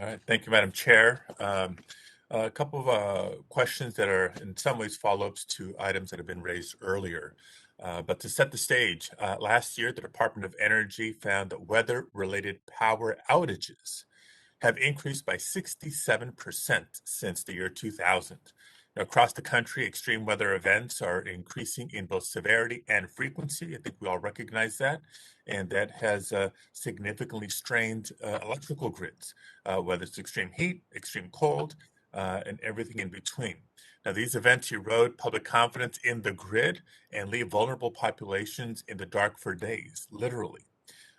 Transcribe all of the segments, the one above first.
All right. Thank you, Madam Chair. A couple of questions that are in some ways follow-ups to items that have been raised earlier. But to set the stage, last year, the Department of Energy found that weather-related power outages have increased by 67% since the year 2000. Now, across the country, extreme weather events are increasing in both severity and frequency. I think we all recognize that. And that has significantly strained electrical grids, whether it's extreme heat, extreme cold, and everything in between. Now, these events erode public confidence in the grid and leave vulnerable populations in the dark for days, literally.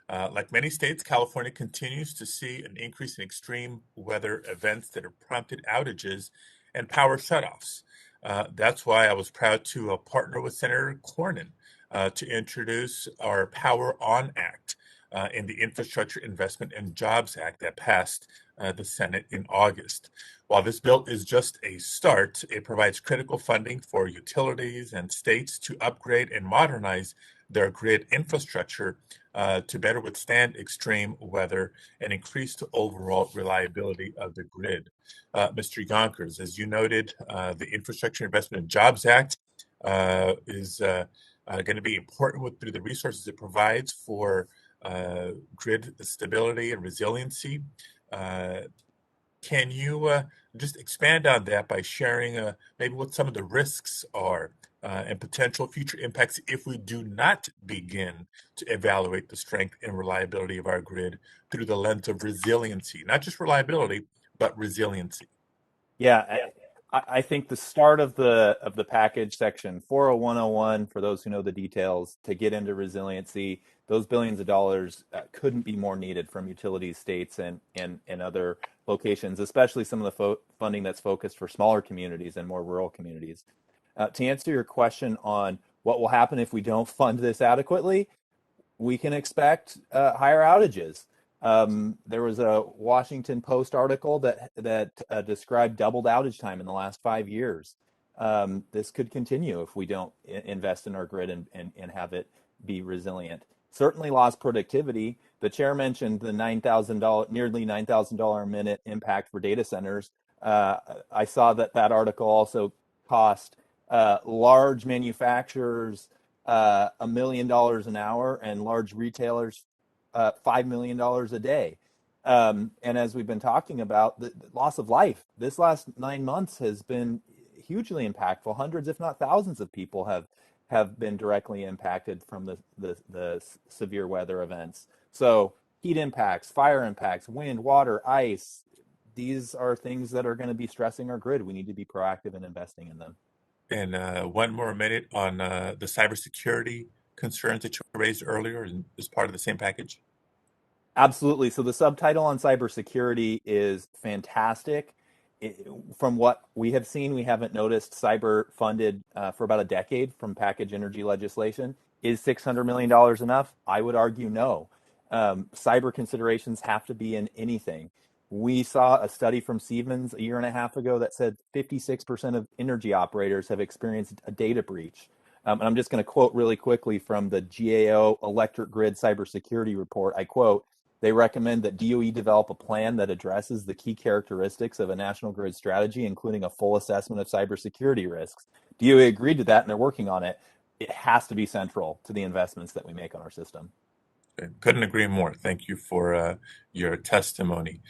Like many states, California continues to see an increase in extreme weather events that have prompted outages and power shutoffs. That's why I was proud to partner with Senator Cornyn to introduce our Power On Act in the Infrastructure Investment and Jobs Act that passed the Senate in August. While this bill is just a start, it provides critical funding for utilities and states to upgrade and modernize their grid infrastructure to better withstand extreme weather and increase the overall reliability of the grid. Mr. Yonkers, as you noted, the Infrastructure Investment and Jobs Act is going to be important through the resources it provides for grid stability and resiliency. Can you just expand on that by sharing maybe what some of the risks are and potential future impacts if we do not begin to evaluate the strength and reliability of our grid through the lens of resiliency, not just reliability, but resiliency? Yeah, I think the start of the package, section 40101, for those who know the details, to get into resiliency, those billions of dollars couldn't be more needed from utilities, states, and other locations, especially some of the funding that's focused for smaller communities and more rural communities. To answer your question on what will happen if we don't fund this adequately, we can expect higher outages. There was a Washington Post article that described doubled outage time in the last 5 years. This could continue if we don't invest in our grid and have it be resilient. Certainly lost productivity. The chair mentioned the nearly $9,000 a minute impact for data centers. I saw that article also cost large manufacturers $1 million an hour and large retailers $5 million a day. And as we've been talking about, the loss of life, this last 9 months has been hugely impactful. Hundreds, if not thousands, of people have been directly impacted from the severe weather events. So heat impacts, fire impacts, wind, water, ice, these are things that are going to be stressing our grid. We need to be proactive in investing in them. And one more minute on the cybersecurity concerns that you raised earlier as part of the same package. Absolutely. So the subtitle on cybersecurity is fantastic. From what we have seen, we haven't noticed cyber funded for about a decade from package energy legislation. Is $600 million enough? I would argue no. Cyber considerations have to be in anything. We saw a study from Siemens a year and a half ago that said 56% of energy operators have experienced a data breach. And I'm just going to quote really quickly from the GAO Electric Grid Cybersecurity Report. I quote, "They recommend that DOE develop a plan that addresses the key characteristics of a national grid strategy, including a full assessment of cybersecurity risks." DOE agreed to that, and they're working on it. It has to be central to the investments that we make on our system. Couldn't agree more. Thank you for your testimony.